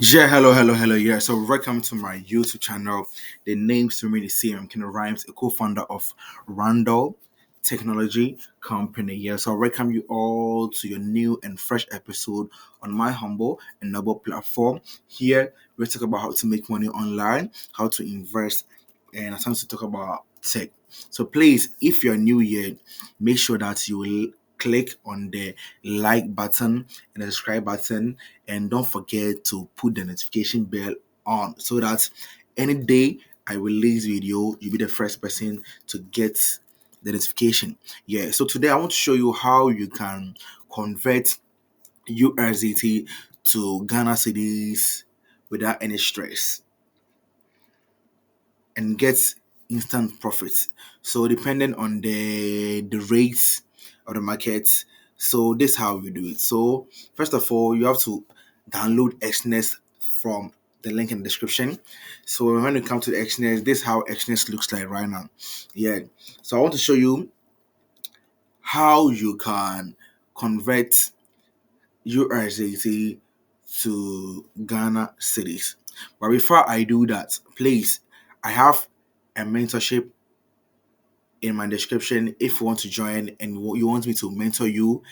Yeah, hello. Yeah, so welcome to my YouTube channel. The name's remain the same. I'm Ken Rhymes, a co-founder of Randall Technology Company. Yeah, so I welcome you all to your new and fresh episode on my humble and noble platform. Here, we talk about how to make money online, how to invest, and I'm to talk about tech. So please, if you're new here, make sure that you will click on the like button and the subscribe button, and don't forget to put the notification bell on so that any day I release video, you'll be the first person to get the notification. Yeah, so today I want to show you how you can convert USDT to Ghana cedis without any stress and get instant profits. So depending on the rates of the market, so this is how we do it. So first of all, you have to download XNES from the link in the description. So when you come to the XNES, this is how XNES looks like right now. Yeah. So I want to show you how you can convert USDT to Ghana cedis. But before I do that, please, I have a mentorship in my description if you want to join and you want me to mentor you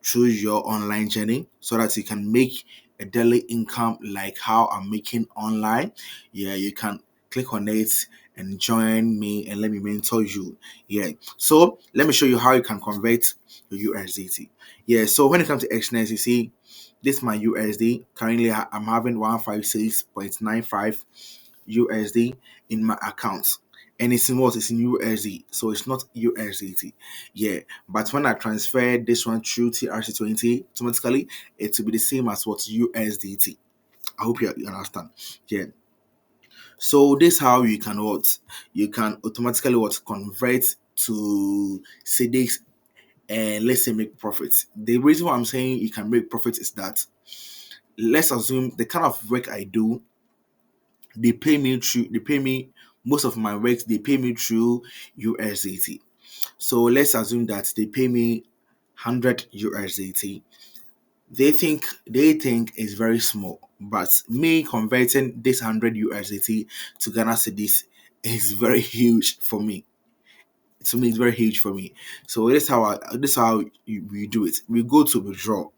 through your online journey so that you can make a daily income like how I'm making online. Yeah, you can click on it and join me and let me mentor you. Yeah, so let me show you how you can convert your USDT. Yeah, so when it comes to exchange, you see this is my USD. Currently I'm having 156.95 USD in my account. And it's in what? It's in USD. So it's not USDT. Yeah. But when I transfer this one through TRC20, automatically it will be the same as what USDT. I hope you understand. Yeah. So this how you can what? You can automatically what convert to CDs and let's say make profits. The reason why I'm saying you can make profits is that let's assume the kind of work I do, they pay me most of my work, they pay me through USDT. So let's assume that they pay me 100 USDT. They think it's very small, but me converting this 100 USDT to Ghana cedis is very huge for me. To me, it's very huge for me. So this is how we do it. We go to withdraw.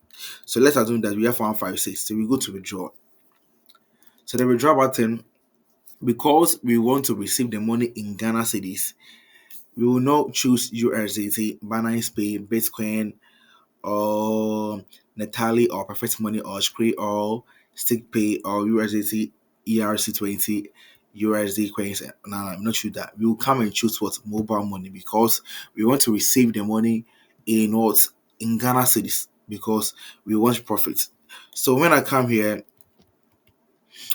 So let's assume that we have 156. So we go to withdraw. So the withdraw button, because we want to receive the money in Ghana cedis, we will not choose USDT, Binance Pay, Bitcoin, or Natali, or Perfect Money, or Scree, or Stick Pay, or USDT, ERC20, USD coins. No, I'm not sure that. We will come and choose what mobile money because we want to receive the money in what in Ghana cedis because we want profit. So when I come here,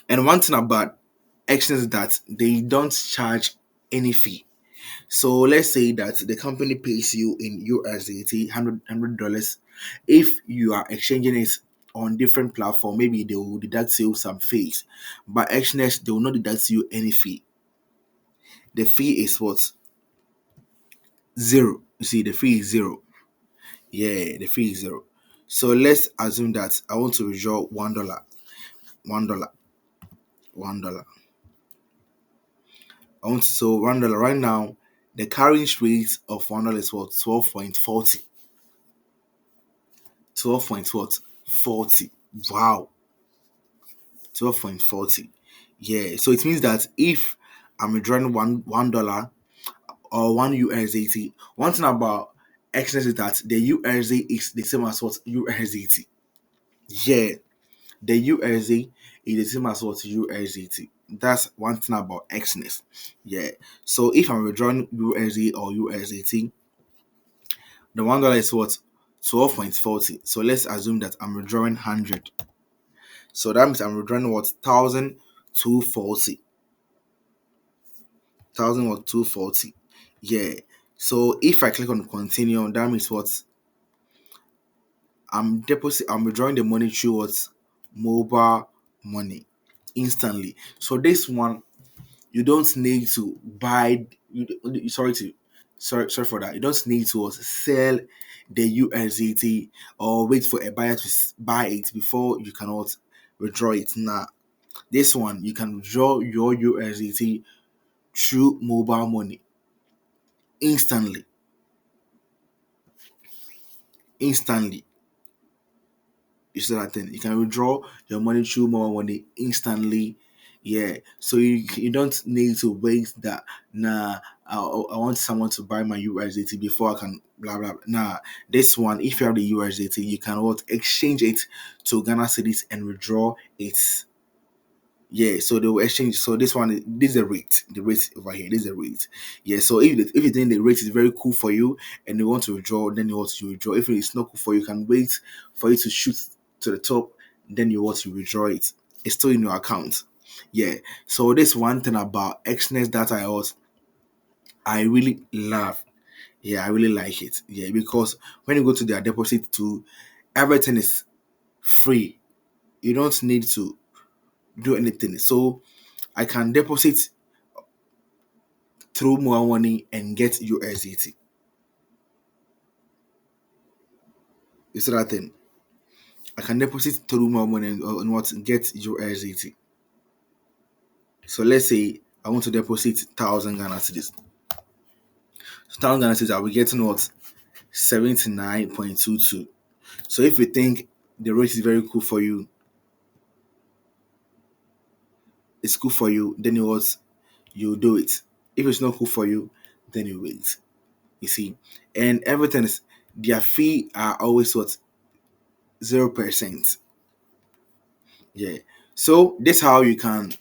and one thing about Exchange is that they don't charge any fee. So let's say that the company pays you in USDT $100. If you are exchanging it on different platform, maybe they will deduct you some fees. But Exchange, they will not deduct you any fee. The fee is what? Zero. You see, the fee is zero. Yeah, the fee is zero. So let's assume that I want to withdraw $1. $1. $1. So $1 right now, the current rate of $1 is what? 12.40. 12 point what? 40. Wow. 12.40. Yeah. So it means that if I'm withdrawing $1 or one USDT, one thing about exchange is that the USD is the same as what USDT. Yeah. The USD is the same as what USDT. That's one thing about exchange. Yeah. So if I'm withdrawing USD or USDT, the $1 is what? 12.40. So let's assume that I'm withdrawing 100. So that means I'm withdrawing what? 1,240. 1,240. Yeah. So if I click on continue, that means what? I'm withdrawing the money through what? Mobile money instantly. So this one, you don't need to buy. Sorry for that. You don't need to sell the USDT or wait for a buyer to buy it before you cannot withdraw it. Nah, This one you can withdraw your USDT through mobile money instantly. Instantly. You see that thing? You can withdraw your money through mobile money instantly. Yeah. So you don't need to wait that nah I want someone to buy my USDT before I can blah blah. Nah. This one, if you have the USDT, you can what exchange it to Ghana cedis and withdraw it. Yeah, so they will exchange. So this one, this is the rate. The rate over here, this is the rate. Yeah, so if you think the rate is very cool for you and you want to withdraw, then you want to withdraw. If it's not cool for you, you can wait for it to shoot to the top, then you want to withdraw it. It's still in your account. Yeah. So this one thing about Xness that I really love. Yeah, I really like it. Yeah, because when you go to their deposit to everything is free. You don't need to do anything. So I can deposit through more money and get USDT. You see that thing? I can deposit through more money and what get USDT. So let's say I want to deposit 1,000 Ghana cedis. So 1,000 Ghana cedis, I'll be getting what 79.22. So if you think the rate is very cool for you, it's cool for you, then you do it. If it's not cool for you, then you wait. You see, and everything is their fee are always what 0%. Yeah. So that's how you can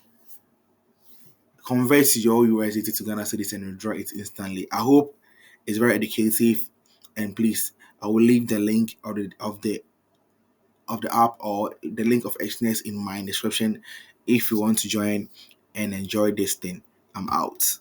convert your USDT to Ghana cedis and withdraw it instantly. I hope it's very educative, and please, I will leave the link of the app or the link of Xness in my description if you want to join and enjoy this thing. I'm out.